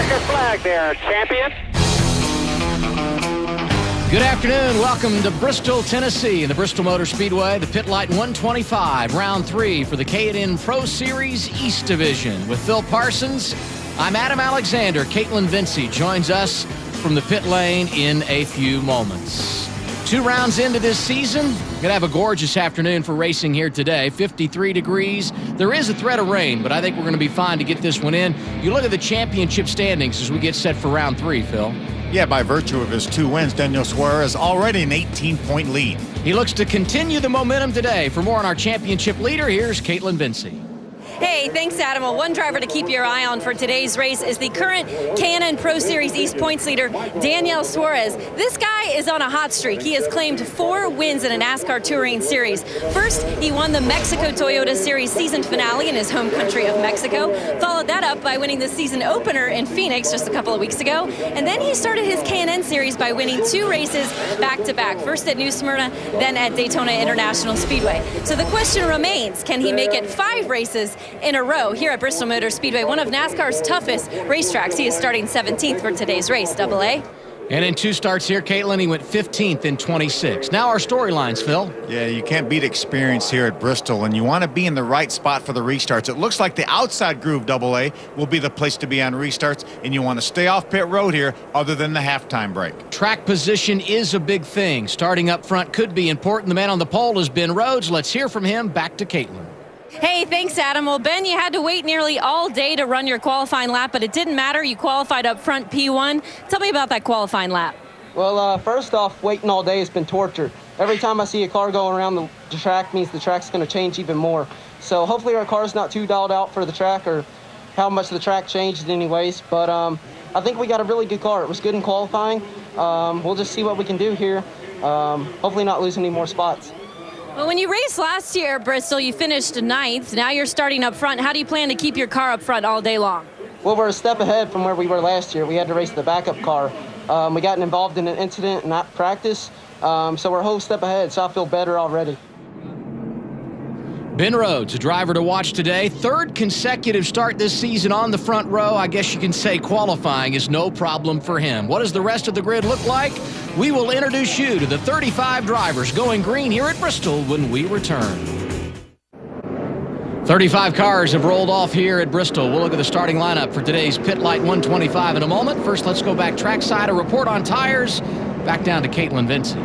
Checker flag there, champion. Good afternoon. Welcome to Bristol, Tennessee, in the Bristol Motor Speedway, the PittLite 125, round 3 for the K&N Pro Series East Division. With Phil Parsons, I'm Adam Alexander. Caitlin Vincey joins us from the pit lane in a few moments. 2 rounds into this season. Going to have a gorgeous afternoon for racing here today. 53 degrees. There is a threat of rain, but I think we're going to be fine to get this one in. You look at the championship standings as we get set for round 3, Phil. Yeah, by virtue of his 2 wins, Daniel Suarez already an 18-point lead. He looks to continue the momentum today. For more on our championship leader, here's Caitlin Vincey. Hey, thanks, Adam. Well, one driver to keep your eye on for today's race is the current K&N Pro Series East points leader, Daniel Suarez. This guy is on a hot streak. He has claimed 4 wins in a NASCAR Touring Series. First, he won the Mexico Toyota Series season finale in his home country of Mexico. Followed that up by winning the season opener in Phoenix just a couple of weeks ago. And then he started his K&N Series by winning 2 races back-to-back. First at New Smyrna, then at Daytona International Speedway. So the question remains, can he make it 5 races in a row here at Bristol Motor Speedway, one of NASCAR's toughest racetracks? He is starting 17th for today's race, Double A. And in 2 starts here, Caitlin, he went 15th in 26. Now our storylines, Phil. Yeah, you can't beat experience here at Bristol, and you want to be in the right spot for the restarts. It looks like the outside groove, Double A, will be the place to be on restarts, and you want to stay off pit road here other than the halftime break. Track position is a big thing. Starting up front could be important. The man on the pole is Ben Rhodes. Let's hear from him. Back to Caitlin. Hey, thanks, Adam. Well, Ben, you had to wait nearly all day to run your qualifying lap, but it didn't matter. You qualified up front P1. Tell me about that qualifying lap. Well, first off, waiting all day has been torture. Every time I see a car going around the track means the track's going to change even more. So hopefully our car's not too dialed out for the track or how much the track changed anyways. But I think we got a really good car. It was good in qualifying. We'll just see what we can do here. Hopefully not lose any more spots. Well, when you raced last year at Bristol, you finished 9th. Now you're starting up front. How do you plan to keep your car up front all day long? Well, we're a step ahead from where we were last year. We had to race the backup car. We got involved in an incident in that practice, so we're a whole step ahead, so I feel better already. Ben Rhodes, a driver to watch today. 3rd consecutive start this season on the front row. I guess you can say qualifying is no problem for him. What does the rest of the grid look like? We will introduce you to the 35 drivers going green here at Bristol when we return. 35 cars have rolled off here at Bristol. We'll look at the starting lineup for today's PittLite 125 in a moment. First, let's go back trackside, a report on tires. Back down to Caitlin Vincey.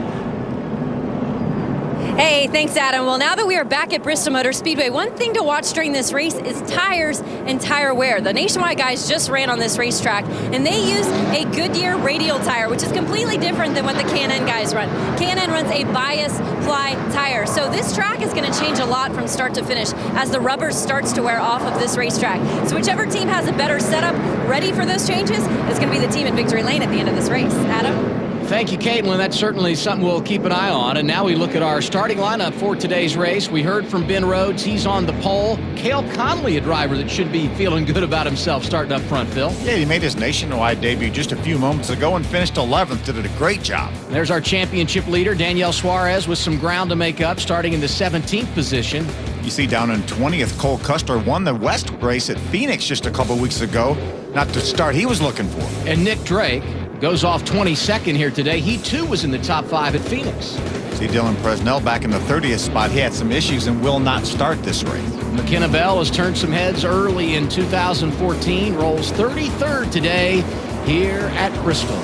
Hey, thanks, Adam. Well, now that we are back at Bristol Motor Speedway, one thing to watch during this race is tires and tire wear. The Nationwide guys just ran on this racetrack, and they use a Goodyear radial tire, which is completely different than what the K&N guys run. K&N runs a bias ply tire, so this track is going to change a lot from start to finish as the rubber starts to wear off of this racetrack. So whichever team has a better setup ready for those changes is going to be the team in victory lane at the end of this race. Adam? Thank you, Caitlin. That's certainly something we'll keep an eye on. And now we look at our starting lineup for today's race. We heard from Ben Rhodes. He's on the pole. Cale Conley, a driver that should be feeling good about himself starting up front, Phil. Yeah, he made his nationwide debut just a few moments ago and finished 11th. Did a great job. There's our championship leader, Daniel Suarez, with some ground to make up, starting in the 17th position. You see down in 20th, Cole Custer won the West race at Phoenix just a couple weeks ago. Not the start he was looking for. And Nick Drake goes off 22nd here today. He, too, was in the top 5 at Phoenix. See Dylan Presnell back in the 30th spot. He had some issues and will not start this race. McKenna Bell has turned some heads early in 2014. Rolls 33rd today here at Bristol.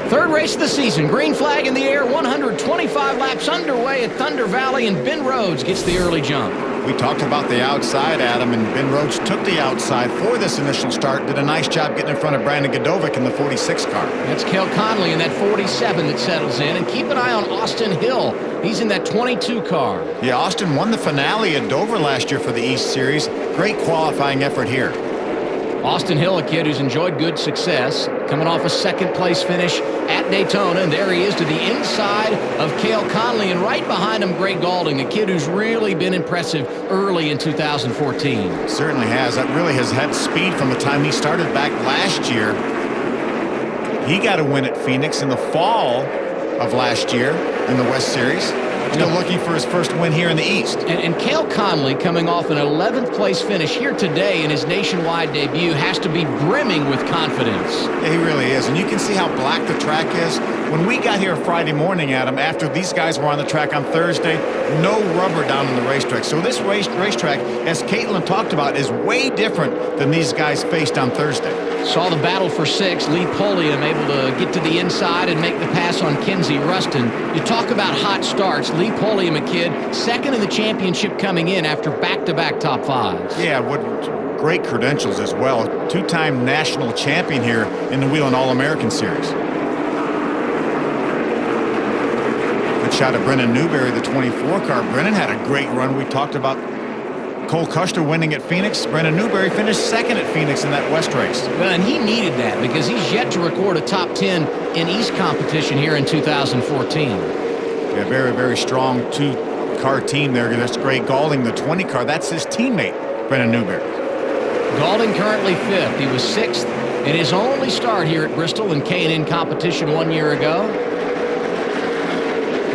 3rd race of the season. Green flag in the air. 125 laps underway at Thunder Valley, and Ben Rhodes gets the early jump. We talked about the outside, Adam, and Ben Rhodes took the outside for this initial start. Did a nice job getting in front of Brandon Godovic in the 46 car. That's Cale Conley in that 47 that settles in. And keep an eye on Austin Hill. He's in that 22 car. Yeah, Austin won the finale at Dover last year for the East Series. Great qualifying effort here. Austin Hill, a kid who's enjoyed good success, coming off a 2nd place finish at Daytona, and there he is to the inside of Cale Conley, and right behind him, Greg Gaulding, a kid who's really been impressive early in 2014. Certainly has. That really has had speed from the time he started back last year. He got a win at Phoenix in the fall of last year in the West Series. Still looking for his first win here in the East. And Cale Conley, coming off an 11th place finish here today in his nationwide debut, has to be brimming with confidence. Yeah, he really is. And you can see how black the track is. When we got here Friday morning, Adam, after these guys were on the track on Thursday, no rubber down on the racetrack. So this racetrack, as Caitlin talked about, is way different than these guys faced on Thursday. Saw the battle for 6. Lee Pulliam able to get to the inside and make the pass on Kinsey Rustin. You talk about hot starts. Lee Pulliam, a kid, second in the championship coming in after back-to-back top 5s. Yeah, what great credentials as well. Two-time national champion here in the Whelen All-American Series. Good shot of Brennan Newberry, the 24 car. Brennan had a great run. We talked about Cole Custer winning at Phoenix. Brennan Newberry finished second at Phoenix in that West race. Well, and he needed that because he's yet to record a top 10 in East competition here in 2014. Yeah, very, very strong two-car team there. That's Greg Gaulding, the 20 car. That's his teammate, Brennan Newberry. Gaulding currently 5th. He was 6th in his only start here at Bristol in K&N competition 1 year ago.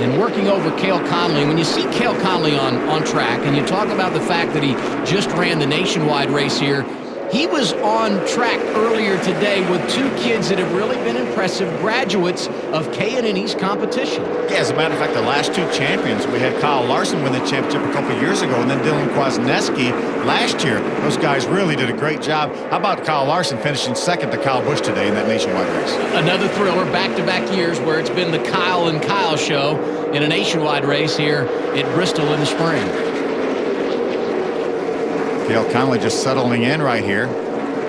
And working over Cale Conley, when you see Cale Conley on track, and you talk about the fact that he just ran the nationwide race here, he was on track earlier today with 2 kids that have really been impressive graduates of K&N East competition. Yeah, as a matter of fact, the last 2 champions, we had Kyle Larson win the championship a couple years ago, and then Dylan Kwasniewski last year. Those guys really did a great job. How about Kyle Larson finishing second to Kyle Busch today in that nationwide race? Another thriller, back-to-back years where it's been the Kyle and Kyle show in a nationwide race here at Bristol in the spring. Cale Conley just settling in right here,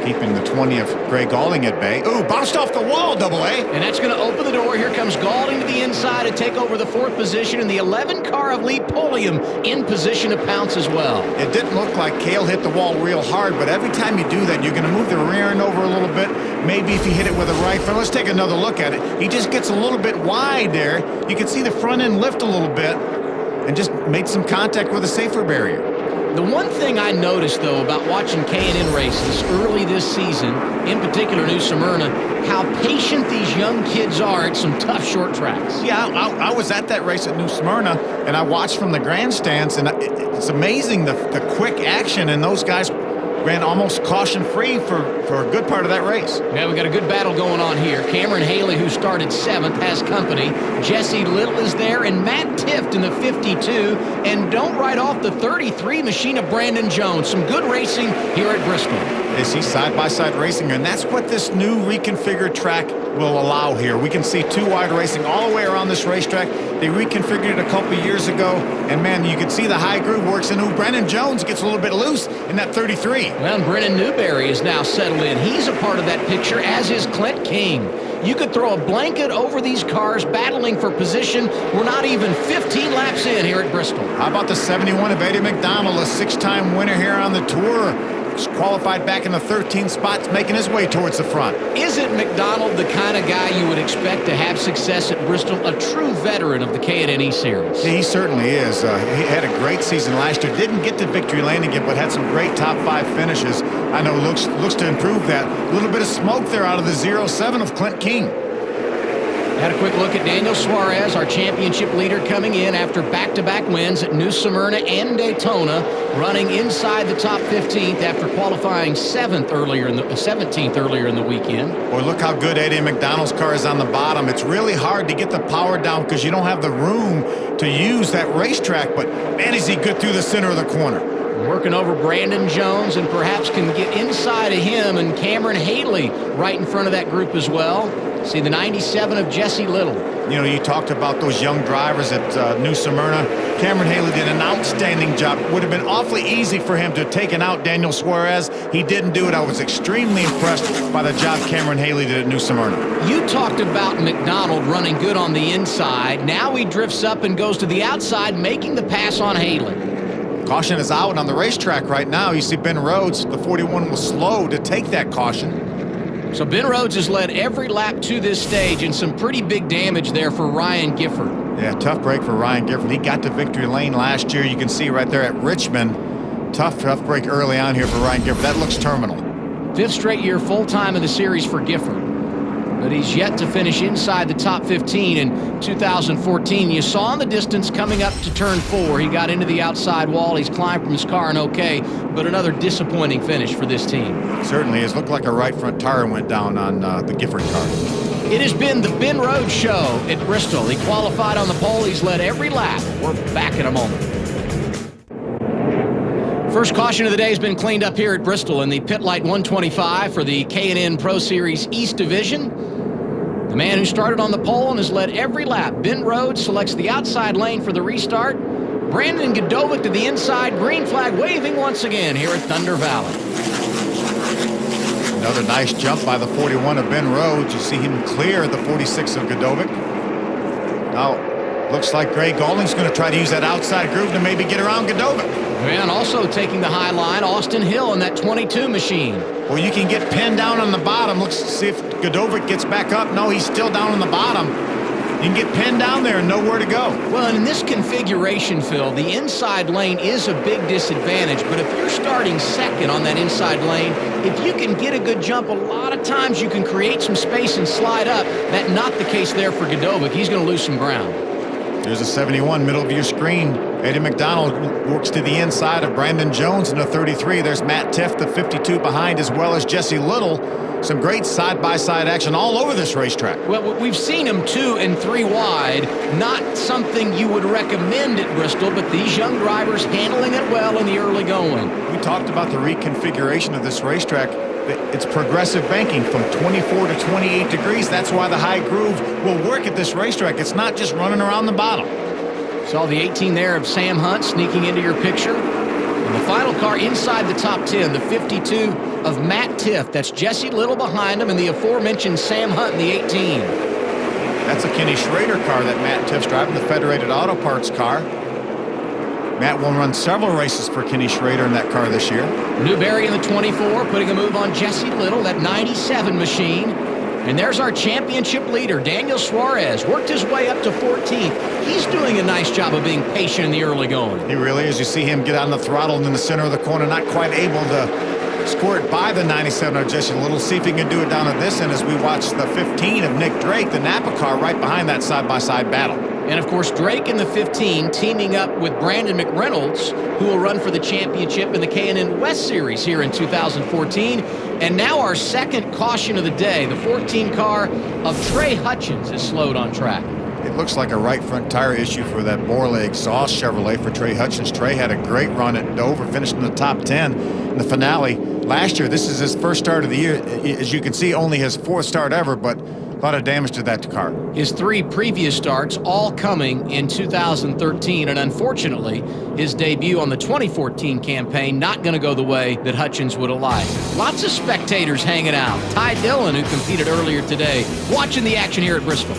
keeping the 20 of Greg Gaulding at bay. Ooh, bounced off the wall, AA. And that's going to open the door. Here comes Gaulding to the inside to take over the 4th position, and the 11 car of Lee Pulliam in position to pounce as well. It didn't look like Cale hit the wall real hard, but every time you do that, you're going to move the rear end over a little bit. Maybe if you hit it with a right front. Let's take another look at it. He just gets a little bit wide there. You can see the front end lift a little bit and just made some contact with a safer barrier. The one thing I noticed, though, about watching K&N races early this season, in particular New Smyrna, how patient these young kids are at some tough short tracks. Yeah, I was at that race at New Smyrna, and I watched from the grandstands, and it's amazing the quick action, and those guys ran almost caution-free for a good part of that race. Yeah, we got a good battle going on here. Cameron Haley, who started 7th, has company. Jesse Little is there, and Matt Tift in the 52. And don't write off the 33 machine of Brandon Jones. Some good racing here at Bristol. They see side-by-side racing, and that's what this new reconfigured track will allow here. We can see 2-wide racing all the way around this racetrack. They reconfigured it a couple years ago, and man, you can see the high groove works, and Brandon Jones gets a little bit loose in that 33. Well, Brennan Newberry is now settled in. He's a part of that picture, as is Clint King. You could throw a blanket over these cars battling for position. We're not even 15 laps in here at Bristol. How about the 71 of Eddie McDonald, a 6-time winner here on the Tour? Qualified back in the 13th spot, making his way towards the front. Isn't McDonald the kind of guy you would expect to have success at Bristol? A true veteran of the K&N Series. Yeah, he certainly is. He had a great season last year. Didn't get to victory lane again, but had some great top 5 finishes. I know looks to improve that. A little bit of smoke there out of the 07 of Clint King. Had a quick look at Daniel Suarez, our championship leader, coming in after back-to-back wins at New Smyrna and Daytona, running inside the top 15th after qualifying 17th earlier in the weekend. Boy, look how good Eddie McDonald's car is on the bottom. It's really hard to get the power down because you don't have the room to use that racetrack, but man, is he good through the center of the corner. Working over Brandon Jones, and perhaps can get inside of him, and Cameron Haley right in front of that group as well. See the 97 of Jesse Little. You know, you talked about those young drivers at New Smyrna. Cameron Haley did an outstanding job. Would have been awfully easy for him to have taken out Daniel Suarez. He didn't do it. I was extremely impressed by the job Cameron Haley did at New Smyrna. You talked about McDonald running good on the inside. Now he drifts up and goes to the outside, making the pass on Haley. Caution is out on the racetrack right now. You see Ben Rhodes, the 41, was slow to take that caution. So Ben Rhodes has led every lap to this stage, and some pretty big damage there for Ryan Gifford. Yeah, tough break for Ryan Gifford. He got to victory lane last year. You can see right there at Richmond. Tough break early on here for Ryan Gifford. That looks terminal. 5th straight year full-time in the series for Gifford. but he's yet to finish inside the top 15 in 2014. You saw in the distance coming up to turn 4. He got into the outside wall. He's climbed from his car and okay, but another disappointing finish for this team. Certainly has looked like a right front tire went down on the Gifford car. It has been the Ben Rhodes Show at Bristol. He qualified on the pole. He's led every lap. We're back in a moment. First caution of the day has been cleaned up here at Bristol in the PittLite 125 for the K&N Pro Series East Division. The man who started on the pole and has led every lap, Ben Rhodes, selects the outside lane for the restart. Brandon Godovic to the inside, green flag waving once again here at Thunder Valley. Another nice jump by the 41 of Ben Rhodes. You see him clear the 46 of Godovic. Now, looks like Gray Golding's going to try to use that outside groove to maybe get around Godovic. And also taking the high line, Austin Hill in that 22 machine. Well, you can get pinned down on the bottom. Let's see if Godovic gets back up. No, he's still down on the bottom. You can get pinned down there and nowhere to go. Well, and in this configuration, Phil, the inside lane is a big disadvantage. But if you're starting second on that inside lane, if you can get a good jump, a lot of times you can create some space and slide up. That's not the case there for Godovic. He's going to lose some ground. There's a 71, middle of your screen. Eddie McDonald works to the inside of Brandon Jones in the 33. There's Matt Tiff, the 52 behind, as well as Jesse Little. Some great side-by-side action all over this racetrack. Well, we've seen them 2 and 3 wide. Not something you would recommend at Bristol, but these young drivers handling it well in the early going. We talked about the reconfiguration of this racetrack. It's progressive banking from 24 to 28 degrees. That's why the high groove will work at this racetrack. It's not just running around the bottom. Saw the 18 there of Sam Hunt sneaking into your picture. And the final car inside the top 10, the 52 of Matt Tiff. That's Jesse Little behind him and the aforementioned Sam Hunt in the 18. That's a Kenny Schrader car that Matt Tiff's driving, the Federated Auto Parts car. Matt will run several races for Kenny Schrader in that car this year. Newberry in the 24, putting a move on Jesse Little, that 97 machine. And there's our championship leader, Daniel Suarez. Worked his way up to 14th. He's doing a nice job of being patient in the early going. He really is. You see him get on the throttle and in the center of the corner, not quite able to squirt by the 97 of Jesse Little. See if he can do it down at this end as we watch the 15 of Nick Drake, the Napa car, right behind that side-by-side battle. And, of course, Drake in the 15 teaming up with Brandon McReynolds, who will run for the championship in the K&N West Series here in 2014. And now our second caution of the day, the 14 car of Trey Hutchins is slowed on track. It looks like a right front tire issue for that Borley exhaust Chevrolet for Trey Hutchins. Trey had a great run at Dover, finished in the top 10 in the finale last year. This is his first start of the year. As you can see, only his 4th start ever, but a lot of damage to that car. His 3 previous starts all coming in 2013, and unfortunately, his debut on the 2014 campaign not going to go the way that Hutchins would have liked. Lots of spectators hanging out. Ty Dillon, who competed earlier today, watching the action here at Bristol.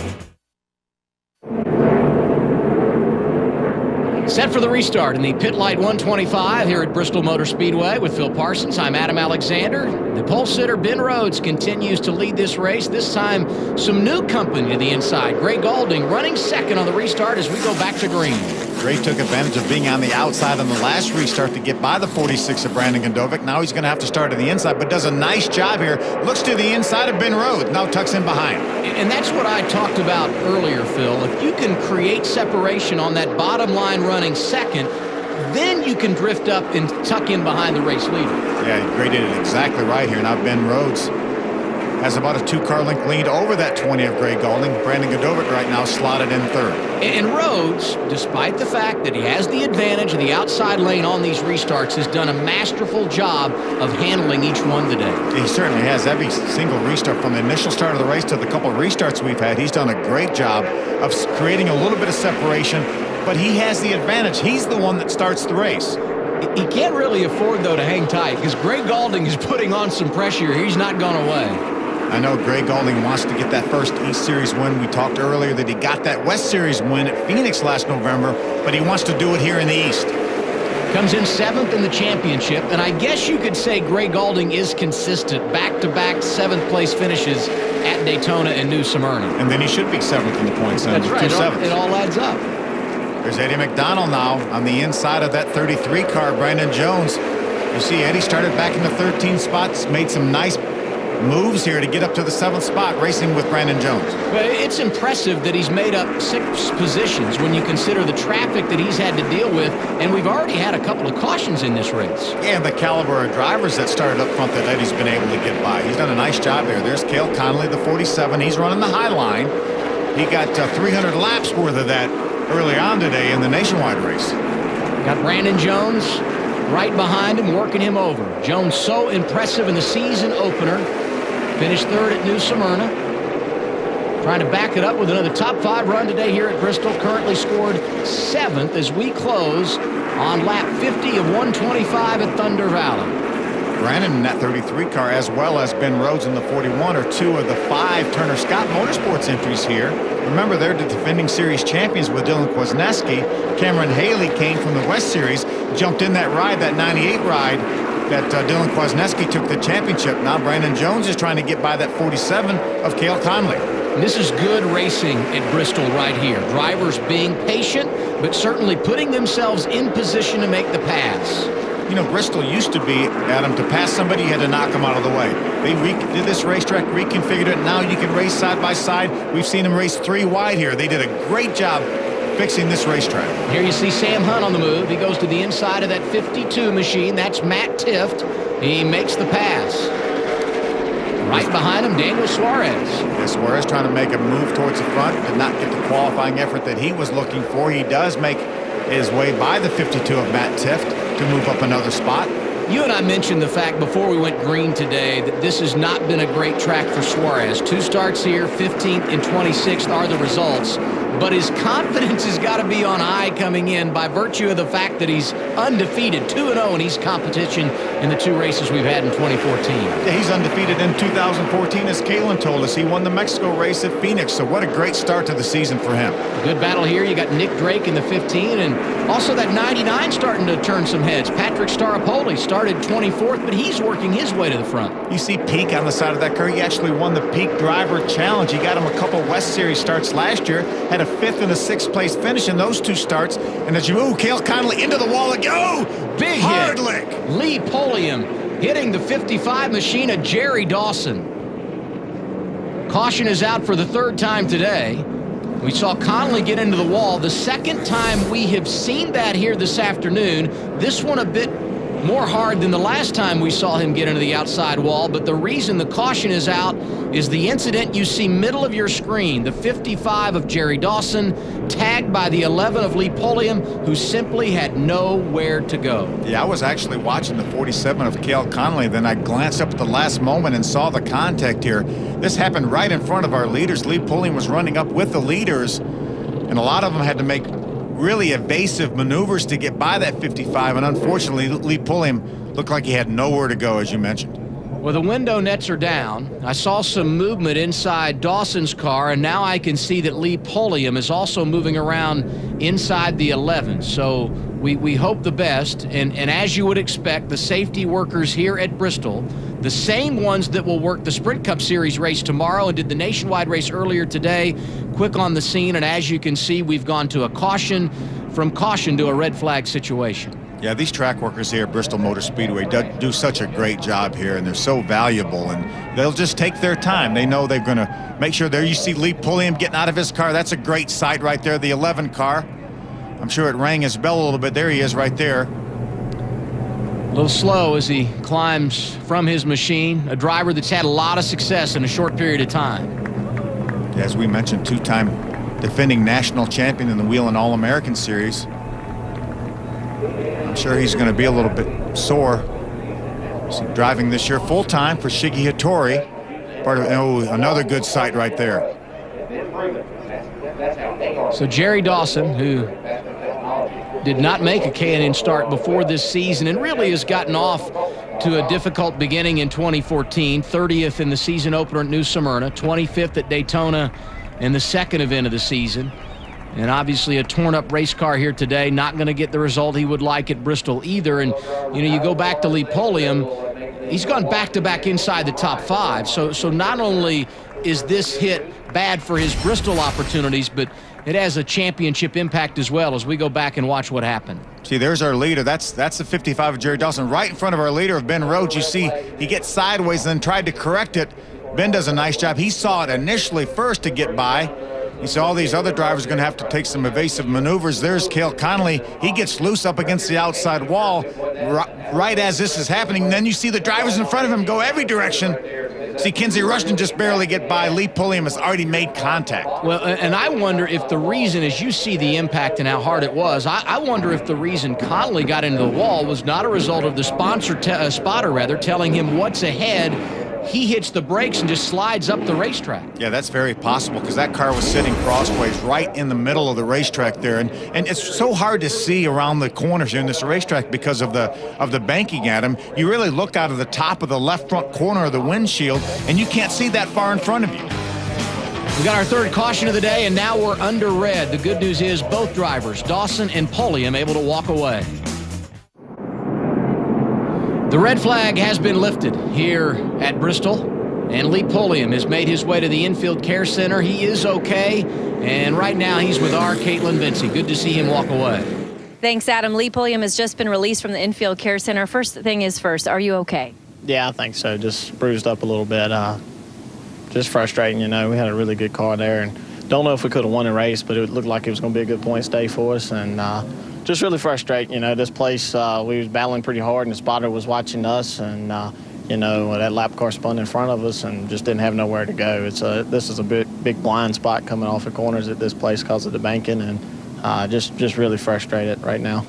Set for the restart in the PittLite 125 here at Bristol Motor Speedway with Phil Parsons. I'm Adam Alexander. The pole sitter Ben Rhodes continues to lead this race. This time, some new company to the inside. Gray Golding running second on the restart as we go back to green. Gray took advantage of being on the outside on the last restart to get by the 46 of Brandon Godovic. Now he's going to have to start to the inside, but does a nice job here. Looks to the inside of Ben Rhodes. Now tucks in behind. And that's what I talked about earlier, Phil. If you can create separation on that bottom line running second, then you can drift up and tuck in behind the race leader. Yeah, Gray did it exactly right here. Now Ben Rhodes has about a 2-car length lead over that 20 of Gray Golding. Brandon Godovic right now slotted in 3rd. And Rhodes, despite the fact that he has the advantage of the outside lane on these restarts, has done a masterful job of handling each one today. He certainly has. Every single restart from the initial start of the race to the couple of restarts we've had, he's done a great job of creating a little bit of separation, but he has the advantage. He's the one that starts the race. He can't really afford, though, to hang tight because Gray Golding is putting on some pressure. He's not gone away. I know Gray Golding wants to get that first East Series win. We talked earlier that he got that West Series win at Phoenix last November, but he wants to do it here in the East. Comes in 7th in the championship, and I guess you could say Gray Golding is consistent. Back-to-back 7th place finishes at Daytona and New Smyrna. And then he should be 7th in the points. That's right. 2 7s. It all adds up. There's Eddie McDonald now on the inside of that 33 car, Brandon Jones. You see Eddie started back in the 13 spots, made some nice moves here to get up to the 7th spot, racing with Brandon Jones. Well, it's impressive that he's made up 6 positions when you consider the traffic that he's had to deal with, and we've already had a couple of cautions in this race. Yeah, and the caliber of drivers that started up front that Eddie's been able to get by. He's done a nice job there. There's Cale Conley, the 47. He's running the high line. He got 300 laps worth of that early on today in the nationwide race. Got Brandon Jones right behind him, working him over. Jones so impressive in the season opener. Finished 3rd at New Smyrna. Trying to back it up with another top 5 run today here at Bristol. Currently scored 7th as we close on lap 50 of 125 at Thunder Valley. Brandon in that 33 car, as well as Ben Rhodes in the 41, are 2 of the 5 Turner Scott Motorsports entries here. Remember, they're the defending series champions with Dylan Kwasniewski. Cameron Haley came from the West Series, jumped in that ride, that 98 ride, that Dylan Kwasniewski took the championship. Now Brandon Jones is trying to get by that 47 of Cale Conley. This is good racing at Bristol right here. Drivers being patient, but certainly putting themselves in position to make the pass. You know, Bristol used to be, Adam, to pass somebody, you had to knock them out of the way. They did this racetrack, reconfigured it. Now you can race side by side. We've seen them race 3 wide here. They did a great job fixing this racetrack. Here you see Sam Hunt on the move. He goes to the inside of that 52 machine. That's Matt Tifft. He makes the pass. Right behind him, Daniel Suarez. Yeah, Suarez trying to make a move towards the front. Did not get the qualifying effort that he was looking for. He does make his way by the 52 of Matt Tifft to move up another spot. You and I mentioned the fact before we went green today that this has not been a great track for Suarez. 2 starts here, 15th and 26th are the results. But his confidence has got to be on high coming in by virtue of the fact that he's undefeated, 2-0 in East competition in the 2 races we've had in 2014. Yeah, he's undefeated in 2014, as Kalen told us. He won the Mexico race at Phoenix, so what a great start to the season for him. Good battle here. You got Nick Drake in the 15, and also that 99 starting to turn some heads. Patrick Staropoli started 24th, but he's working his way to the front. You see Peak on the side of that car. He actually won the Peak Driver Challenge. He got him a couple West Series starts last year, had a 5th and a 6th place finish in those 2 starts. And as you move, Cale Conley into the wall again. Oh, big hard hit. lick. Lee Pulliam hitting the 55 machine of Jerry Dawson. Caution is out for the 3rd time today. We saw Conley get into the wall. The 2nd time we have seen that here this afternoon. This one a bit more hard than the last time we saw him get into the outside wall, but the reason the caution is out is the incident you see middle of your screen, the 55 of Jerry Dawson, tagged by the 11 of Lee Pulliam, who simply had nowhere to go. Yeah, I was actually watching the 47 of Cale Conley, then I glanced up at the last moment and saw the contact here. This happened right in front of our leaders. Lee Pulliam was running up with the leaders, and a lot of them had to make really evasive maneuvers to get by that 55, and unfortunately Lee Pulliam looked like he had nowhere to go, as you mentioned. Well, the window nets are down. I saw some movement inside Dawson's car, and now I can see that Lee Pulliam is also moving around inside the 11. So we hope the best, and as you would expect, the safety workers here at Bristol, the same ones that will work the Sprint Cup Series race tomorrow and did the nationwide race earlier today, quick on the scene, and as you can see, we've gone to a caution, from caution to a red flag situation. Yeah, these track workers here at Bristol Motor Speedway do such a great job here, and they're so valuable, and they'll just take their time. They know they're going to make sure. There you see Lee Pulliam getting out of his car. That's a great sight right there, the 11 car. I'm sure it rang his bell a little bit. There he is right there. A little slow as he climbs from his machine, a driver that's had a lot of success in a short period of time. As we mentioned, 2-time defending national champion in the Whelen All-American Series. I'm sure he's going to be a little bit sore. So driving this year full-time for Shiggy Hattori. Part of another good sight right there. So Jerry Dawson, who did not make a K&N start before this season and really has gotten off to a difficult beginning in 2014, 30th in the season opener at New Smyrna, 25th at Daytona in the 2nd event of the season. And obviously a torn-up race car here today, not going to get the result he would like at Bristol either. And, you know, you go back to Lee Pulliam, he's gone back-to-back inside the top 5. So not only is this hit bad for his Bristol opportunities, but it has a championship impact as well as we go back and watch what happened. See, there's our leader. That's the 55 of Jerry Dawson. Right in front of our leader of Ben Rhodes. You see he gets sideways and then tried to correct it. Ben does a nice job. He saw it initially first to get by. He saw all these other drivers going to have to take some evasive maneuvers. There's Cale Connolly. He gets loose up against the outside wall right as this is happening. Then you see the drivers in front of him go every direction. See Kinsey Rushton just barely get by. Lee Pulliam has already made contact. Well, and I wonder if the reason, as you see the impact and how hard it was, I wonder if the reason Connolly got into the wall was not a result of the spotter telling him what's ahead. He hits the brakes and just slides up the racetrack. Yeah, that's very possible because that car was sitting crossways right in the middle of the racetrack there. And it's so hard to see around the corners here in this racetrack because of the banking at him. You really look out of the top of the left front corner of the windshield, and you can't see that far in front of you. We got our third caution of the day, and now we're under red. The good news is both drivers, Dawson and Pulliam, able to walk away. The red flag has been lifted here at Bristol, and Lee Pulliam has made his way to the infield care center. He is okay, and right now he's with our Caitlin Vincey. Good to see him walk away. Thanks, Adam. Lee Pulliam has just been released from the infield care center. First thing is first, are you okay? Yeah, I think so. Just bruised up a little bit. Just frustrating, you know. We had a really good car there, and don't know if we could have won the race, but it looked like it was going to be a good points day for us, and just really frustrating. You know, this place, we was battling pretty hard, and the spotter was watching us, and, you know, that lap car spun in front of us and just didn't have nowhere to go. This is a big blind spot coming off the corners at this place because of the banking, and just really frustrated right now.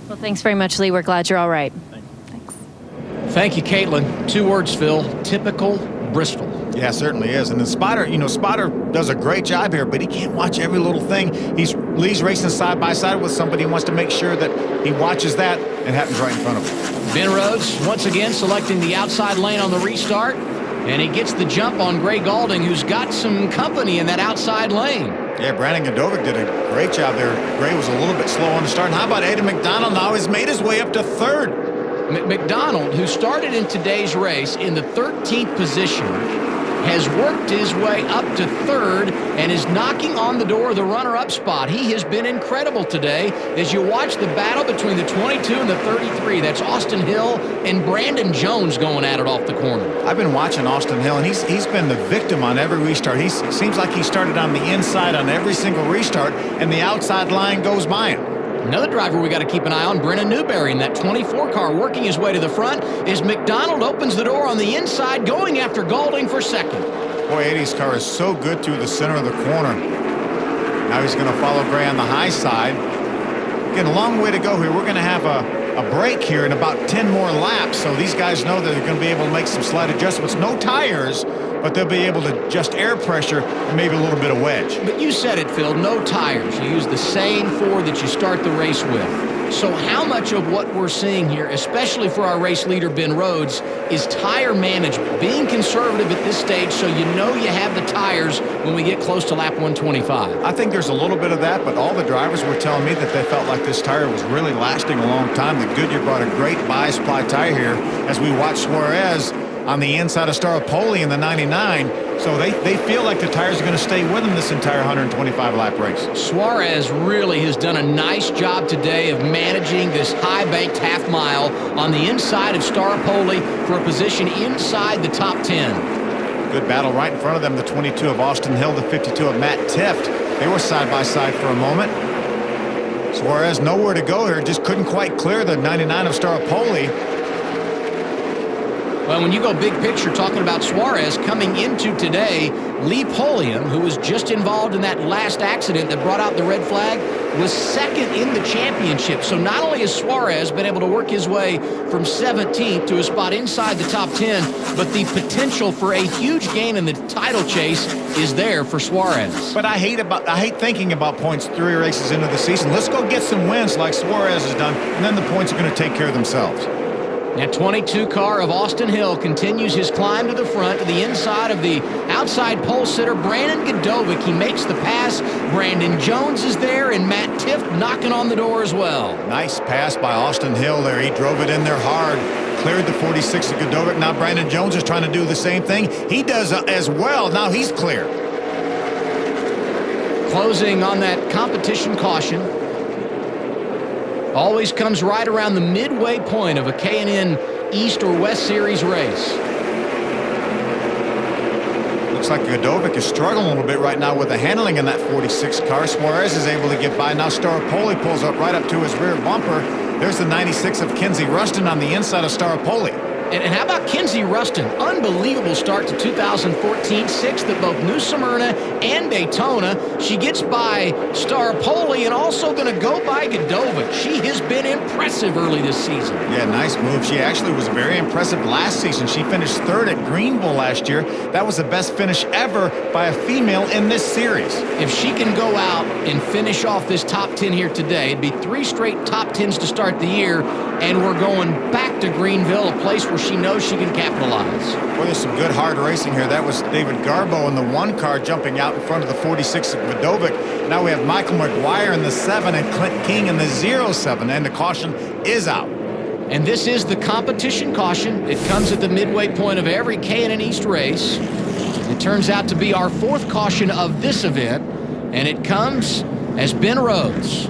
Well, thanks very much, Lee. We're glad you're all right. Thanks. Thank you, Caitlin. 2 words, Phil. Typical Bristol. Yeah, certainly is. And the spotter, you know, Spotter does a great job here, but he can't watch every little thing. Lee's racing side by side with somebody. He wants to make sure that he watches that and happens right in front of him. Ben Rhodes once again selecting the outside lane on the restart, and he gets the jump on Gray Gaulding, who's got some company in that outside lane. Yeah, Brandon Godovic did a great job there. Gray was a little bit slow on the start. And how about Aidan McDonald now? He's made his way up to third. McDonald, who started in today's race in the 13th position, has worked his way up to third and is knocking on the door of the runner-up spot. He has been incredible today as you watch the battle between the 22 and the 33. That's Austin Hill and Brandon Jones going at it off the corner. I've been watching Austin Hill, and he's been the victim on every restart. He seems like he started on the inside on every single restart, and the outside line goes by him. Another driver we got to keep an eye on, Brennan Newberry in that 24 car working his way to the front as McDonald opens the door on the inside going after Gaulding for second. Boy, Eddie's car is so good through the center of the corner. Now he's going to follow Gray on the high side. Again, a long way to go here. We're going to have a break here in about 10 more laps, so these guys know that they're going to be able to make some slight adjustments. No tires, but they'll be able to adjust air pressure and maybe a little bit of wedge. But you said it, Phil, no tires. You use the same 4 that you start the race with. So how much of what we're seeing here, especially for our race leader, Ben Rhodes, is tire management, being conservative at this stage so you know you have the tires when we get close to lap 125? I think there's a little bit of that, but all the drivers were telling me that they felt like this tire was really lasting a long time. The Goodyear brought a great bi-supply tire here as we watch Suarez on the inside of Staropoli in the 99. So they feel like the tires are going to stay with them this entire 125-lap race. Suarez really has done a nice job today of managing this high-banked half mile on the inside of Staropoli for a position inside the top 10. Good battle right in front of them, the 22 of Austin Hill, the 52 of Matt Tifft. They were side by side for a moment. Suarez nowhere to go here, just couldn't quite clear the 99 of Staropoli. Well, when you go big picture talking about Suarez coming into today, Lee Pulliam, who was just involved in that last accident that brought out the red flag, was second in the championship. So not only has Suarez been able to work his way from 17th to a spot inside the top 10, but the potential for a huge gain in the title chase is there for Suarez. But I hate thinking about points 3 races into the season. Let's go get some wins like Suarez has done, and then the points are going to take care of themselves. That 22 car of Austin Hill continues his climb to the front, to the inside of the outside pole sitter, Brandon Godovic. He makes the pass. Brandon Jones is there, and Matt Tifft knocking on the door as well. Nice pass by Austin Hill there. He drove it in there hard. Cleared the 46 of Godovic. Now Brandon Jones is trying to do the same thing. He does as well. Now he's clear. closing on that competition caution. Always comes right around the midway point of a K&N East or West Series race. Looks like Godovic is struggling a little bit right now with the handling in that 46 car. Suarez is able to get by. Now Staropoli pulls up right up to his rear bumper. There's the 96 of Kinsey Rustin on the inside of Staropoli. And how about Kinsey Rustin? Unbelievable start to 2014, sixth at both New Smyrna and Daytona. She gets by Staropoli and also going to go by Godovic. She has been impressive early this season. Yeah, nice move. She actually was very impressive last season. She finished third at Greenville last year. That was the best finish ever by a female in this series. If she can go out and finish off this top 10 here today, it'd be 3 straight top 10s to start the year, and we're going back to Greenville, a place where she knows she can capitalize. Well, there's some good hard racing here. That was David Garbo in the 1 car jumping out in front of the 46 of Godovic. Now we have Michael McGuire in the 7 and Clint King in the 07, and the caution is out. And this is the competition caution. It comes at the midway point of every K&N East race. It turns out to be our 4th caution of this event, and it comes as Ben Rhodes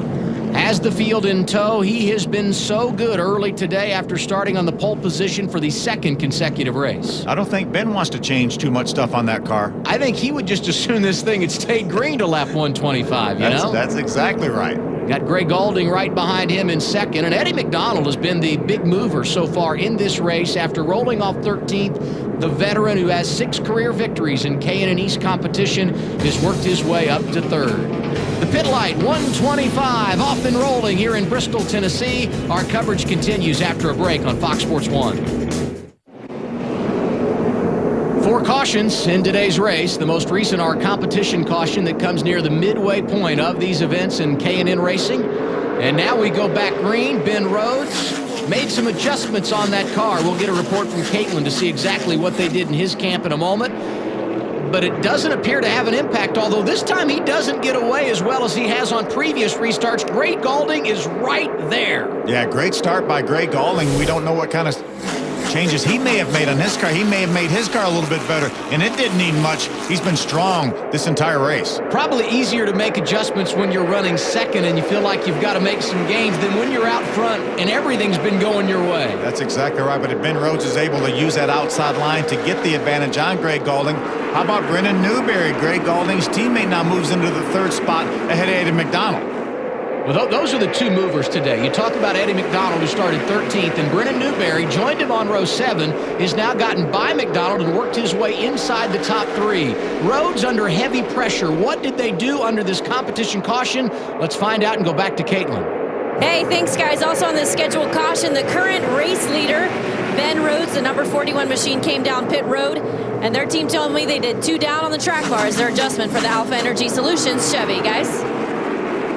has the field in tow. He has been so good early today after starting on the pole position for the 2nd consecutive race. I don't think Ben wants to change too much stuff on that car. I think he would just assume this thing had stayed green to lap 125, you know? That's exactly right. Got Greg Gaulding right behind him in 2nd, and Eddie McDonald has been the big mover so far in this race after rolling off 13th. The veteran who has 6 career victories in K&N East competition has worked his way up to 3rd. The PittLite 125 off and rolling here in Bristol, Tennessee. Our coverage continues after a break on Fox Sports 1. 4 cautions in today's race. The most recent, our competition caution that comes near the midway point of these events in K&N racing. And now we go back green. Ben Rhodes made some adjustments on that car. We'll get a report from Caitlin to see exactly what they did in his camp in a moment. But it doesn't appear to have an impact, although this time he doesn't get away as well as he has on previous restarts. Greg Gaulding is right there. Yeah, great start by Greg Gaulding. We don't know what kind of changes he may have made on his car. He may have made his car a little bit better, and it didn't need much. He's been strong this entire race. Probably easier to make adjustments when you're running 2nd and you feel like you've got to make some gains than when you're out front and everything's been going your way. That's exactly right, but if Ben Rhodes is able to use that outside line to get the advantage on Greg Gaulding, how about Brennan Newberry? Greg Gaulding's teammate now moves into the 3rd spot ahead of Eddie McDonald. Well, those are the 2 movers today. You talk about Eddie McDonald, who started 13th, and Brennan Newberry joined him on row 7, has now gotten by McDonald and worked his way inside the top 3. Rhodes under heavy pressure. What did they do under this competition caution? Let's find out and go back to Caitlin. Hey, thanks, guys. Also on this scheduled caution, the current race leader, Ben Rhodes, the number 41 machine, came down pit road, and their team told me they did 2 down on the track bar as their adjustment for the Alpha Energy Solutions Chevy, guys.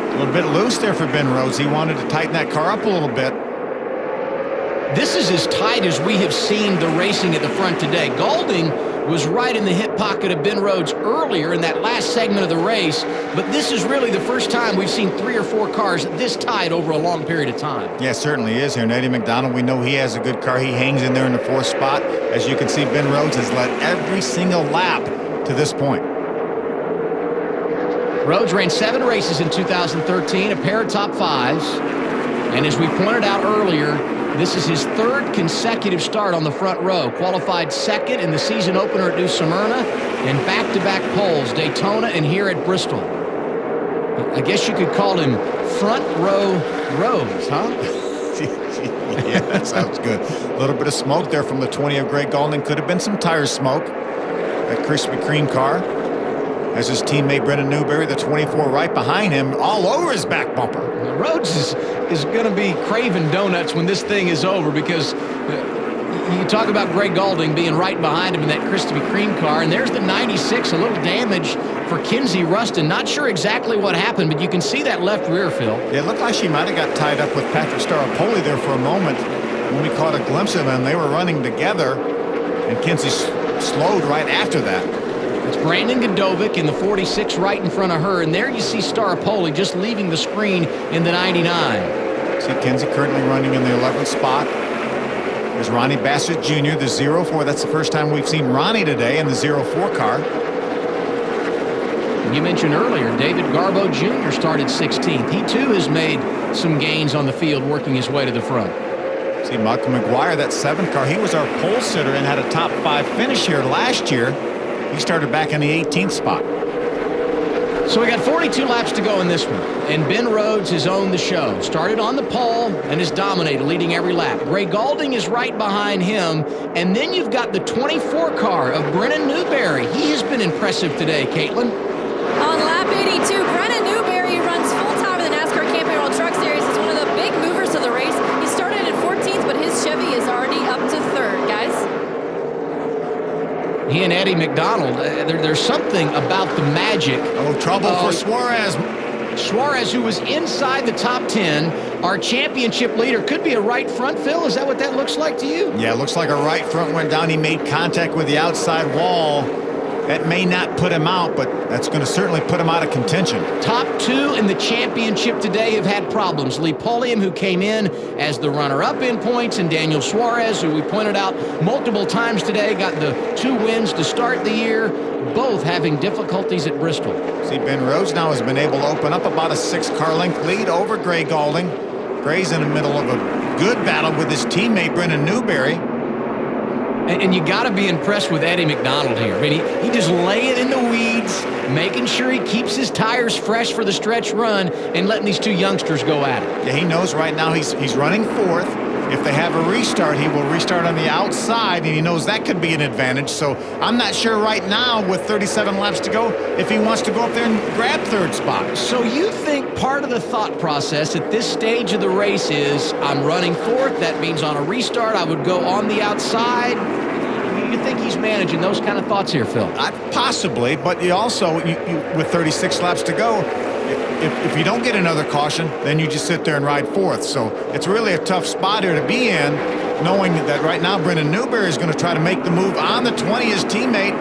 A little bit loose there for Ben Rhodes. He wanted to tighten that car up a little bit. This is as tight as we have seen the racing at the front today. Gaulding was right in the hip pocket of Ben Rhodes earlier in that last segment of the race, but this is really the first time we've seen 3 or 4 cars this tight over a long period of time. Yeah, certainly is here. And Eddie McDonald, we know he has a good car. He hangs in there in the 4th spot. As you can see, Ben Rhodes has led every single lap to this point. Rhodes ran 7 races in 2013, a pair of top 5s. And as we pointed out earlier, this is his 3rd consecutive start on the front row. Qualified 2nd in the season opener at New Smyrna, and back-to-back poles, Daytona and here at Bristol. I guess you could call him front row Rhodes, huh? Yeah, that sounds good. A little bit of smoke there from the 20 of Greg Gaulding. Could have been some tire smoke. That Krispy Kreme car. As his teammate Brennan Newberry, the 24 right behind him, all over his back bumper. Rhodes is going to be craving donuts when this thing is over, because you talk about Greg Gaulding being right behind him in that Krispy Kreme car, and there's the 96, a little damage for Kinsey Rustin. Not sure exactly what happened, but you can see that left rear, Phil. Yeah, it looked like she might have got tied up with Patrick Staropoli there for a moment when we caught a glimpse of them. They were running together, and Kinsey slowed right after that. It's Brandon Godovic in the 46 right in front of her, and there you see Staropoli just leaving the screen in the 99. See Kinsey currently running in the 11th spot. There's Ronnie Bassett Jr., the 04. That's the first time we've seen Ronnie today in the 04 car. You mentioned earlier, David Garbo Jr. started 16th. He, too, has made some gains on the field working his way to the front. See, Michael McGuire, that 7th car, he was our pole sitter and had a top 5 finish here last year. He started back in the 18th spot. So we got 42 laps to go in this one, and Ben Rhodes has owned the show. Started on the pole and has dominated, leading every lap. Ray Gaulding is right behind him, and then you've got the 24 car of Brennan Newberry. He has been impressive today, Caitlin. On lap 82, Brennan Newberry runs full-time in the NASCAR Camping World Truck Series. He's one of the big movers of the race. He started in 14th, but his Chevy is already up to 3rd, guys. He and Eddie McDonald, there's something about the magic. Oh, trouble for Suarez. Suarez, who was inside the top 10, our championship leader, could be a right front, Phil. Is that what that looks like to you? Yeah, it looks like a right front went down. He made contact with the outside wall. That may not put him out, but that's going to certainly put him out of contention. Top 2 in the championship today have had problems. Lee Pulliam, who came in as the runner-up in points, and Daniel Suarez, who we pointed out multiple times today, got the 2 wins to start the year, both having difficulties at Bristol. See, Ben Rhodes now has been able to open up about a 6-car length lead over Gray Gaulding. Gray's in the middle of a good battle with his teammate, Brennan Newberry. And you got to be impressed with Eddie McDonald here. I mean, he just lay it in the weeds, making sure he keeps his tires fresh for the stretch run and letting these 2 youngsters go at it. Yeah, he knows right now he's running 4th. If they have a restart, he will restart on the outside, and he knows that could be an advantage. So I'm not sure right now, with 37 laps to go, if he wants to go up there and grab 3rd spot. So you think part of the thought process at this stage of the race is, I'm running 4th, that means on a restart I would go on the outside? You think he's managing those kind of thoughts here, Phil? Possibly, but you also, with 36 laps to go, if you don't get another caution, then you just sit there and ride 4th. So it's really a tough spot here to be in, knowing that right now Brennan Newberry is going to try to make the move on the 20, his teammate.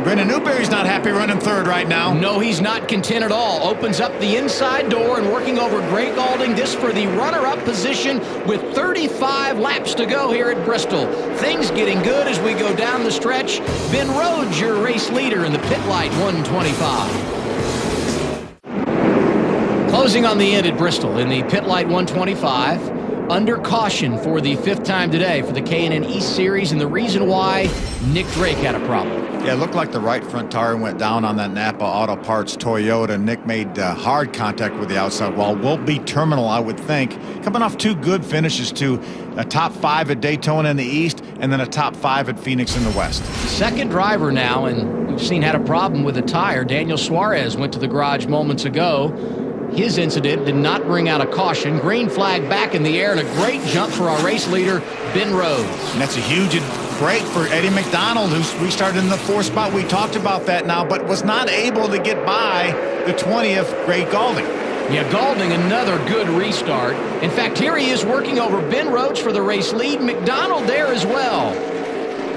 Brennan Newberry's not happy running 3rd right now. No, he's not content at all. Opens up the inside door and working over Gray Gaulding. This for the runner-up position with 35 laps to go here at Bristol. Things getting good as we go down the stretch. Ben Rhodes, your race leader in the PittLite 125. Closing on the end at Bristol in the PittLite 125. Under caution for the 5th time today for the K&N East Series, and the reason why, Nick Drake had a problem. Yeah, it looked like the right front tire went down on that Napa Auto Parts Toyota. Nick made hard contact with the outside wall. Will be terminal, I would think. Coming off 2 good finishes, to a top 5 at Daytona in the East, and then a top 5 at Phoenix in the West. 2nd driver now, and we've seen had a problem with the tire. Daniel Suarez went to the garage moments ago. His incident did not bring out a caution. Green flag back in the air, and a great jump for our race leader, Ben Rhodes. And that's a huge break for Eddie McDonald, who's restarted in the 4th spot. We talked about that now, but was not able to get by the 20th, Gray Gaulding. Yeah, Gaulding, another good restart. In fact, here he is working over Ben Rhodes for the race lead. McDonald there as well.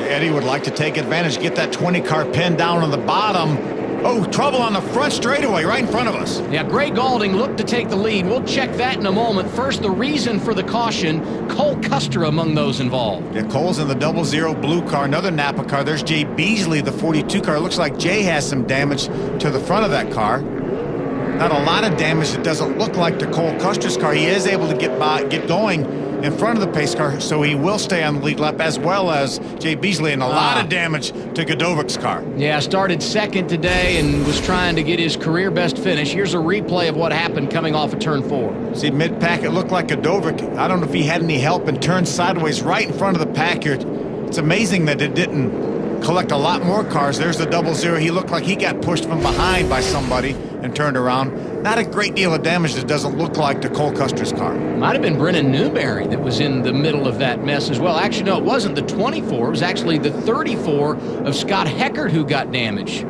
Eddie would like to take advantage, get that 20-car pin down on the bottom. Oh, trouble on the front straightaway right in front of us. Yeah, Gray Gaulding looked to take the lead. We'll check that in a moment. First, the reason for the caution, Cole Custer among those involved. Yeah, Cole's in the 00 blue car, another Napa car. There's Jay Beasley, the 42 car. It looks like Jay has some damage to the front of that car. Not a lot of damage. It doesn't look like to Cole Custer's car. He is able to get going in front of the pace car, so he will stay on the lead lap, as well as Jay Beasley, and a lot of damage to Godovic's car. Yeah, started 2nd today and was trying to get his career best finish. Here's a replay of what happened coming off of turn 4. See, mid-pack, it looked like Godovic, I don't know if he had any help, and turned sideways right in front of the pack here. It's amazing that it didn't collect a lot more cars. There's the 00. He looked like he got pushed from behind by somebody and turned around. Not a great deal of damage. That doesn't look like to Cole Custer's car. Might have been Brennan Newberry that was in the middle of that mess as well. Actually, no, it wasn't the 24. It was actually the 34 of Scott Heckert who got damaged.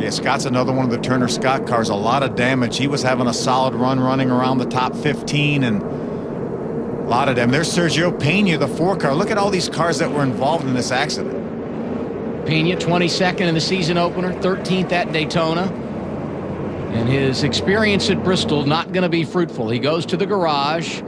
Yeah, Scott's another one of the Turner Scott cars. A lot of damage. He was having a solid run running around the top 15, and a lot of them. There's Sergio Pena, the 4 car. Look at all these cars that were involved in this accident. Pena, 22nd in the season opener, 13th at Daytona. And his experience at Bristol not going to be fruitful. He goes to the garage.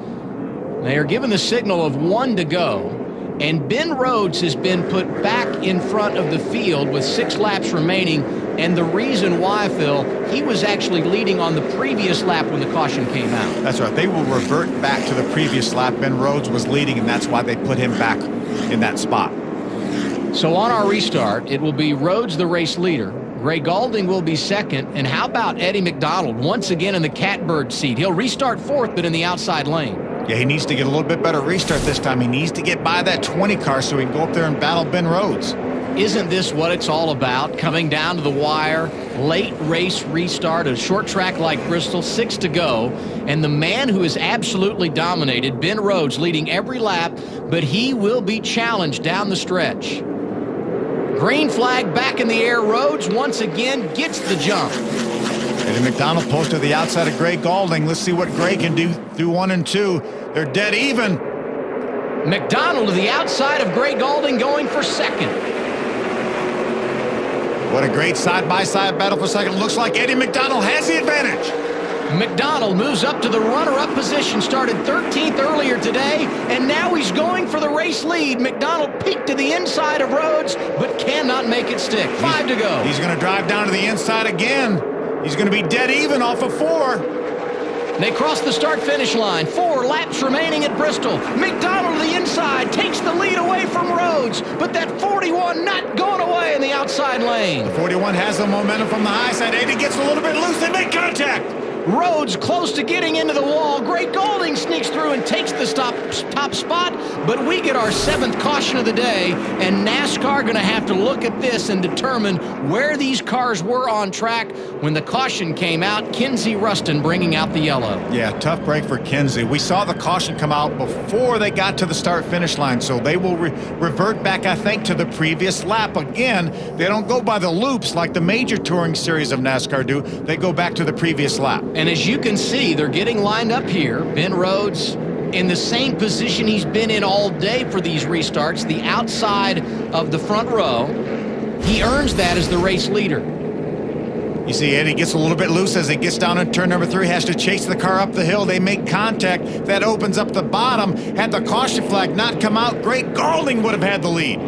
They are given the signal of 1 to go. And Ben Rhodes has been put back in front of the field with 6 laps remaining. And the reason why, Phil, he was actually leading on the previous lap when the caution came out. That's right. They will revert back to the previous lap. Ben Rhodes was leading, and that's why they put him back in that spot. So on our restart, it will be Rhodes the race leader. Ray Gaulding will be second. And how about Eddie McDonald once again in the catbird seat? He'll restart fourth, but in the outside lane. Yeah, he needs to get a little bit better restart this time. He needs to get by that 20 car so he can go up there and battle Ben Rhodes. Isn't this what it's all about? Coming down to the wire, late race restart, a short track like Bristol, 6 to go. And the man who has absolutely dominated, Ben Rhodes, leading every lap, but he will be challenged down the stretch. Green flag back in the air. Rhodes once again gets the jump. Eddie McDonald pulls to the outside of Gray Gaulding. Let's see what Gray can do through 1 and 2. They're dead even. McDonald to the outside of Gray Gaulding going for second. What a great side-by-side battle for second. Looks like Eddie McDonald has the advantage. McDonald moves up to the runner-up position, started 13th earlier today, and now he's going for the race lead. McDonald peeked to the inside of Rhodes, but cannot make it stick. 5 to go. He's going to drive down to the inside again. He's going to be dead even off of 4. They cross the start-finish line. 4 laps remaining at Bristol. McDonald to the inside takes the lead away from Rhodes, but that 41 not going away in the outside lane. The 41 has the momentum from the high side. Eddie gets a little bit loose. They make contact. Rhodes close to getting into the wall. Gray Gaulding sneaks through and takes the top spot, but we get our 7th caution of the day, and NASCAR going to have to look at this and determine where these cars were on track when the caution came out. Kinsey Ruston bringing out the yellow. Yeah, tough break for Kinsey. We saw the caution come out before they got to the start-finish line, so they will revert back, I think, to the previous lap. Again, they don't go by the loops like the major touring series of NASCAR do. They go back to the previous lap. And as you can see, they're getting lined up here. Ben Rhodes in the same position he's been in all day for these restarts, the outside of the front row. He earns that as the race leader. You see Eddie gets a little bit loose as he gets down in turn number 3, has to chase the car up the hill. They make contact. That opens up the bottom. Had the caution flag not come out, Gray Gaulding would have had the lead.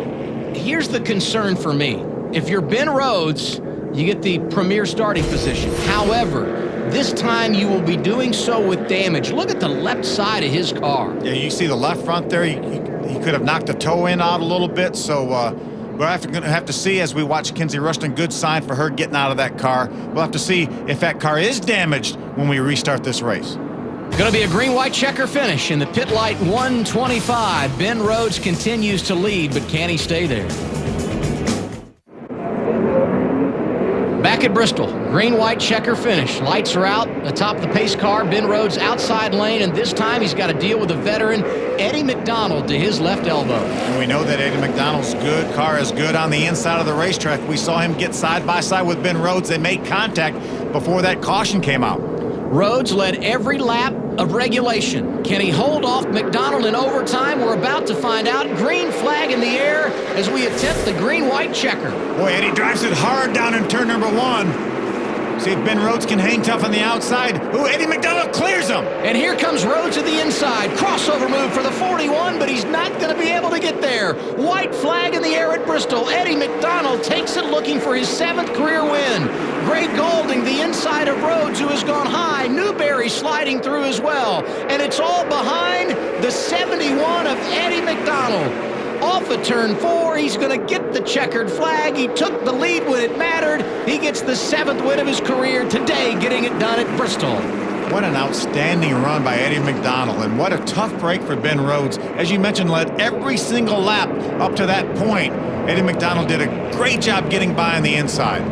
Here's the concern for me. If you're Ben Rhodes, you get the premier starting position. However, this time you will be doing so with damage. Look at the left side of his car. Yeah, you see the left front there. He could have knocked the toe end out a little bit. So we're going to have to see as we watch Kinsey Ruston. Good sign for her getting out of that car. We'll have to see if that car is damaged when we restart this race. Going to be a green-white checker finish in the PittLite 125. Ben Rhodes continues to lead, but can he stay there? Back at Bristol, green-white checker finish. Lights are out atop the pace car. Ben Rhodes outside lane, and this time he's got to deal with a veteran, Eddie McDonald, to his left elbow. And we know that Eddie McDonald's car is good on the inside of the racetrack. We saw him get side by side with Ben Rhodes. They made contact before that caution came out. Rhodes led every lap of regulation. Can he hold off McDonald in overtime? We're about to find out. Green flag in the air as we attempt the green-white checker. Boy, Eddie drives it hard down in turn number 1. See if Ben Rhodes can hang tough on the outside. Ooh, Eddie McDonald clears him. And here comes Rhodes at the inside. Crossover move for the 41, but he's not going to be able to get there. White flag in the air at Bristol. Eddie McDonald takes it looking for his 7th career win. Gray Gaulding, the inside of Rhodes, who has gone high. Newberry sliding through as well. And it's all behind the 71 of Eddie McDonald. Off of turn 4, he's going to get the checkered flag. He took the lead when it mattered. He gets the 7th win of his career today, getting it done at Bristol. What an outstanding run by Eddie McDonald, and what a tough break for Ben Rhodes. As you mentioned, led every single lap up to that point. Eddie McDonald did a great job getting by on the inside.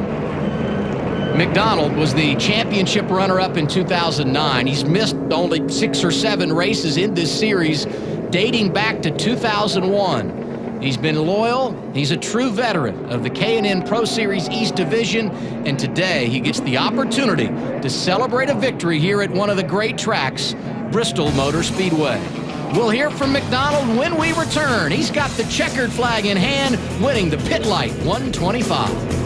McDonald was the championship runner-up in 2009. He's missed only 6 or 7 races in this series, dating back to 2001. He's been loyal. He's a true veteran of the K&N Pro Series East Division, and today he gets the opportunity to celebrate a victory here at one of the great tracks, Bristol Motor Speedway. We'll hear from McDonald when we return. He's got the checkered flag in hand, winning the PittLite 125.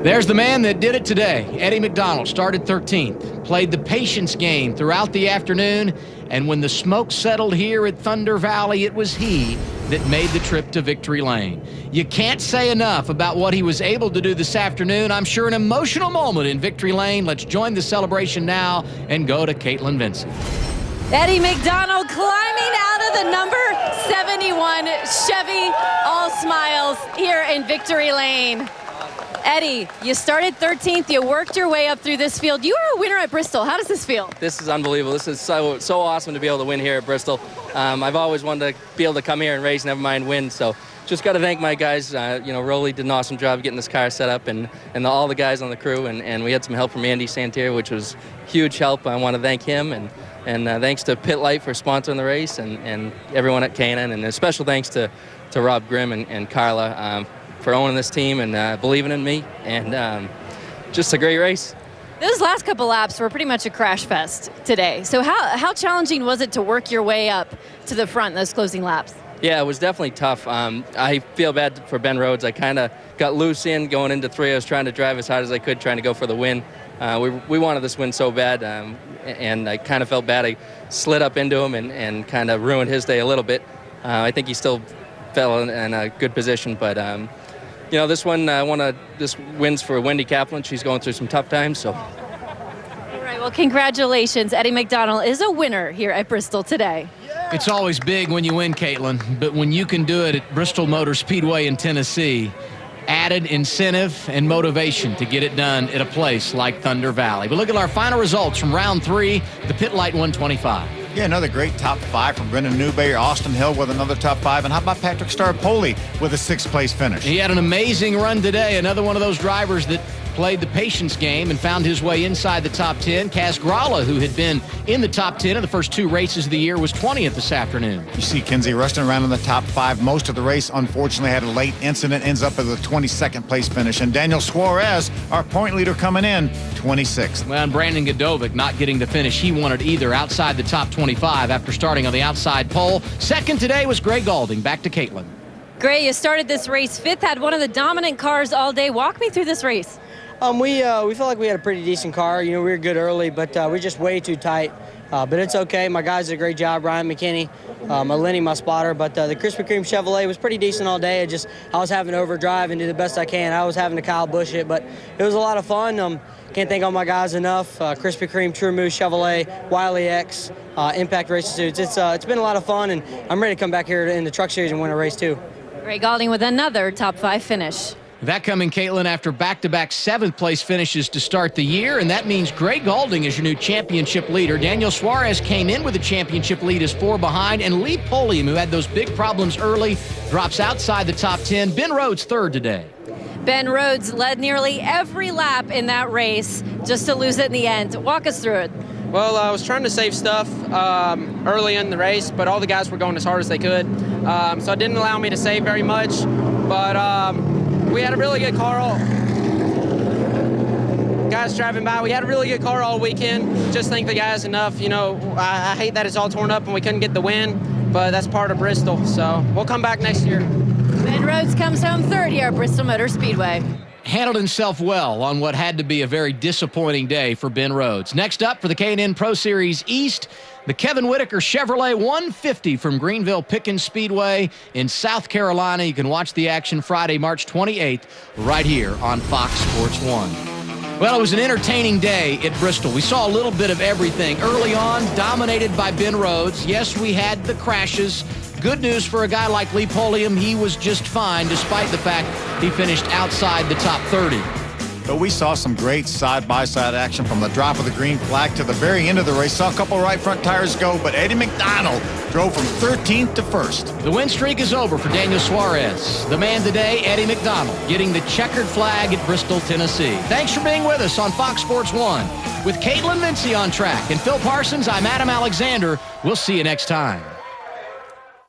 There's the man that did it today. Eddie McDonald started 13th, played the patience game throughout the afternoon, and when the smoke settled here at Thunder Valley, it was he that made the trip to victory lane. You can't say enough about what he was able to do this afternoon. I'm sure an emotional moment in victory lane. Let's join the celebration now and go to Caitlin Vincent. Eddie McDonald climbing out of the number 71 Chevy, all smiles here in victory lane. Eddie, you started 13th. You worked your way up through this field. You are a winner at Bristol. How does this feel? This is unbelievable. This is so awesome to be able to win here at Bristol. I've always wanted to be able to come here and race, never mind win. So just got to thank my guys. Rolly did an awesome job getting this car set up, and all the guys on the crew. And we had some help from Andy Santier, which was huge help. I want to thank him, and thanks to PittLite for sponsoring the race, and everyone at K&N, and a special thanks to Rob Grimm and Carla for owning this team and believing in me, and just a great race. Those last couple laps were pretty much a crash fest today. So how challenging was it to work your way up to the front in those closing laps? Yeah, it was definitely tough. I feel bad for Ben Rhodes. I kind of got loose in going into 3. I was trying to drive as hard as I could, trying to go for the win. We wanted this win so bad, and I kind of felt bad. I slid up into him and kind of ruined his day a little bit. I think he still fell in a good position, but this one, this wins for Wendy Kaplan. She's going through some tough times, so. All right, well, congratulations. Eddie McDonald is a winner here at Bristol today. It's always big when you win, Caitlin, but when you can do it at Bristol Motor Speedway in Tennessee, added incentive and motivation to get it done at a place like Thunder Valley. But look at our final results from round 3, the PittLite 125. Yeah, another great top 5 from Brendan Newbeyer, Austin Hill with another top 5, and how about Patrick Starpoli with a 6th place finish? He had an amazing run today. Another one of those drivers that played the patience game and found his way inside the top 10. Kaz Gralla, who had been in the top 10 in the first 2 races of the year, was 20th this afternoon. You see Kinsey Rustin around in the top 5 most of the race. Unfortunately, had a late incident, ends up as a 22nd place finish. And Daniel Suarez, our point leader, coming in 26th. Well, and Brandon Godovic not getting the finish he wanted either, outside the top 25 after starting on the outside pole. Second today was Gray Gaulding. Back to Caitlin. Gray, you started this race 5th, had one of the dominant cars all day. Walk me through this race. We felt like we had a pretty decent car. We were good early, but we're just way too tight. But it's okay. My guys did a great job. Ryan McKinney, Lenny, my spotter. But the Krispy Kreme Chevrolet was pretty decent all day. I was having to overdrive and do the best I can. I was having to Kyle Busch it, but it was a lot of fun. Can't thank all my guys enough. Krispy Kreme, True Moose, Chevrolet, Wiley X, Impact Racing Suits. It's been a lot of fun, and I'm ready to come back here in the Truck Series and win a race too. Gray Gaulding with another top 5 finish. That coming, Caitlin, after back-to-back 7th place finishes to start the year, and that means Gray Gaulding is your new championship leader. Daniel Suarez came in with the championship lead as 4 behind, and Lee Polium, who had those big problems early, drops outside the top 10. Ben Rhodes 3rd today. Ben Rhodes led nearly every lap in that race just to lose it in the end. Walk us through it. Well, I was trying to save stuff early in the race, but all the guys were going as hard as they could. So it didn't allow me to save very much, but we had a really good car guys driving by. We had a really good car all weekend. Just thank the guys enough. I hate that it's all torn up and we couldn't get the win, but that's part of Bristol. So we'll come back next year. Ben Rhodes comes home 3rd here at Bristol Motor Speedway. Handled himself well on what had to be a very disappointing day for Ben Rhodes. Next up for the K&N Pro Series East, the Kevin Whitaker Chevrolet 150 from Greenville Pickens Speedway in South Carolina. You can watch the action Friday, March 28th, right here on Fox Sports 1. Well, it was an entertaining day at Bristol. We saw a little bit of everything. Early on, dominated by Ben Rhodes. Yes, we had the crashes. Good news for a guy like Lee Polium, he was just fine despite the fact he finished outside the top 30. But we saw some great side-by-side action from the drop of the green flag to the very end of the race. Saw a couple right front tires go, but Eddie McDonald drove from 13th to 1st. The win streak is over for Daniel Suarez. The man today, Eddie McDonald, getting the checkered flag at Bristol, Tennessee. Thanks for being with us on Fox Sports 1. With Caitlin Vincent on track and Phil Parsons, I'm Adam Alexander. We'll see you next time.